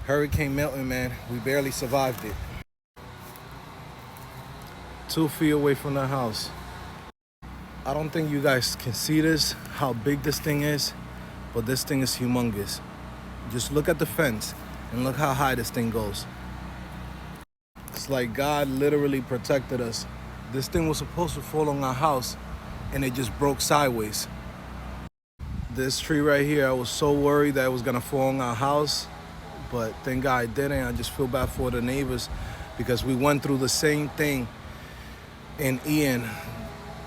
Hurricane Milton, man, we barely survived it. 2 feet away from the house. I don't think you guys can see this, how big this thing is, but this thing is humongous. Just look at the fence and look how high this thing goes. It's like God literally protected us. This thing was supposed to fall on our house and it just broke sideways. This tree right here, I was so worried that it was gonna fall on our house, but thank God it didn't. I just feel bad for the neighbors because we went through the same thing in Ian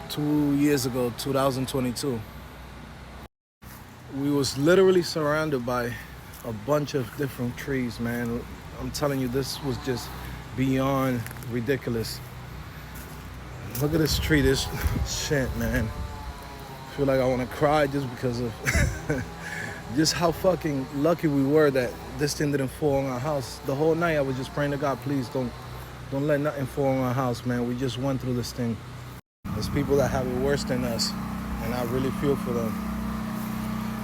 2 years ago, 2022. We was literally surrounded by a bunch of different trees, man. I'm telling you, this was just beyond ridiculous. Look at this tree, this shit, man. I feel like I want to cry just because of just how fucking lucky we were that this thing didn't fall on our house. The whole night I was just praying to God, please don't let nothing fall on our house, man. We just went through this thing. There's people that have it worse than us, and I really feel for them.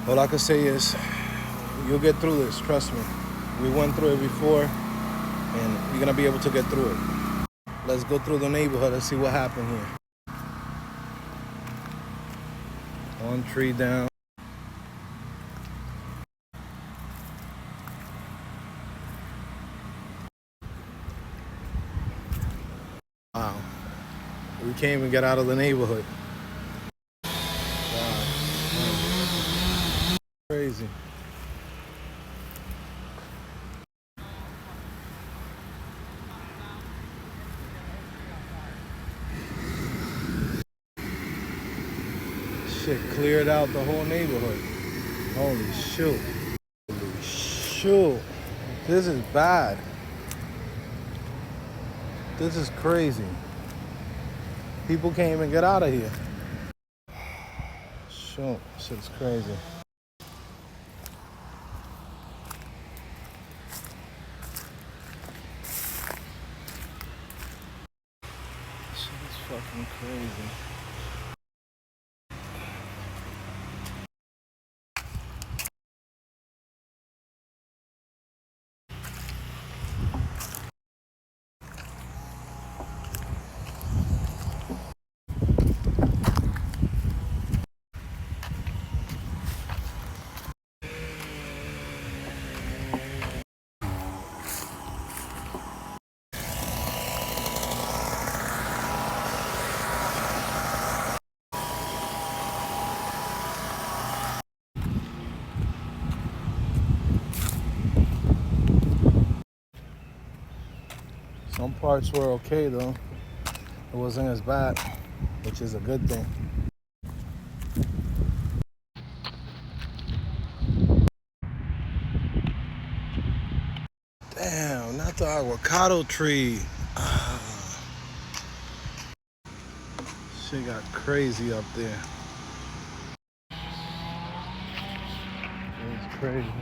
All I can say is, you'll get through this, trust me. We went through it before, and you're gonna be able to get through it. Let's go through the neighborhood and see what happened here. One tree down. Wow. We can't even get out of the neighborhood. Wow. Crazy. Shit cleared out the whole neighborhood. Holy shoot. Holy shoot. This is bad. This is crazy. People can't even get out of here. Shoot, shit's crazy. Shit's fucking crazy. Some parts were okay though. It wasn't as bad, which is a good thing. Damn, not the avocado tree. Shit got crazy up there. It's crazy.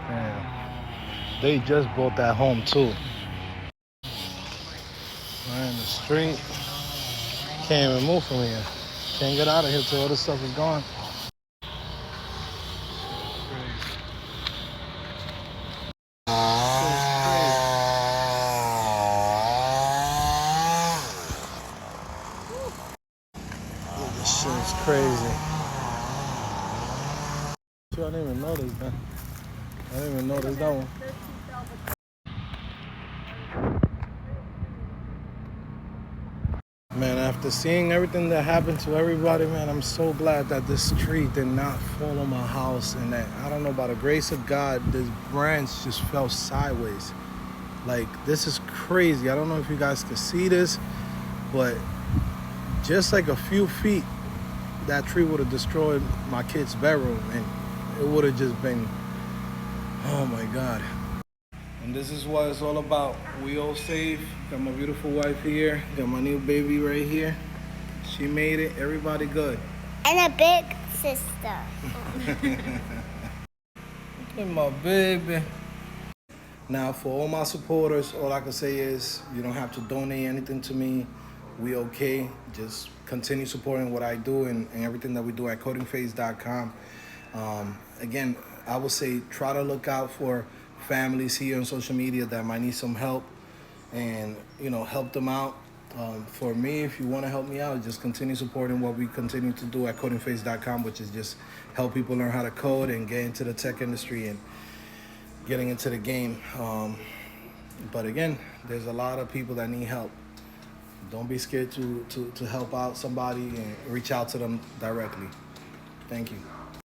Damn. They just bought that home too. Right in the street. Can't even move from here. Can't get out of here till all this stuff is gone. This shit's crazy. I didn't even notice that. I didn't even notice that one. Man, after seeing everything that happened to everybody, man, I'm so glad that this tree did not fall on my house and that, I don't know, by the grace of God, this branch just fell sideways. Like, this is crazy. I don't know if you guys can see this, but just like a few feet, that tree would have destroyed my kid's bedroom, and it would have just been, oh my God. And this is what it's all about. We all safe. Got my beautiful wife here. Got my new baby right here. She made it. Everybody good. And a big sister. Look at my baby. Now, for all my supporters, all I can say is you don't have to donate anything to me. We okay. Just continue supporting what I do and everything that we do at codingphase.com. Again, I would say try to look out for families here on social media that might need some help, and help them out. For me, if you want to help me out, just continue supporting what we continue to do at codingface.com, which is just help people learn how to code and get into the tech industry and getting into the game. But again, there's a lot of people that need help. Don't be scared to help out somebody and reach out to them directly. Thank you.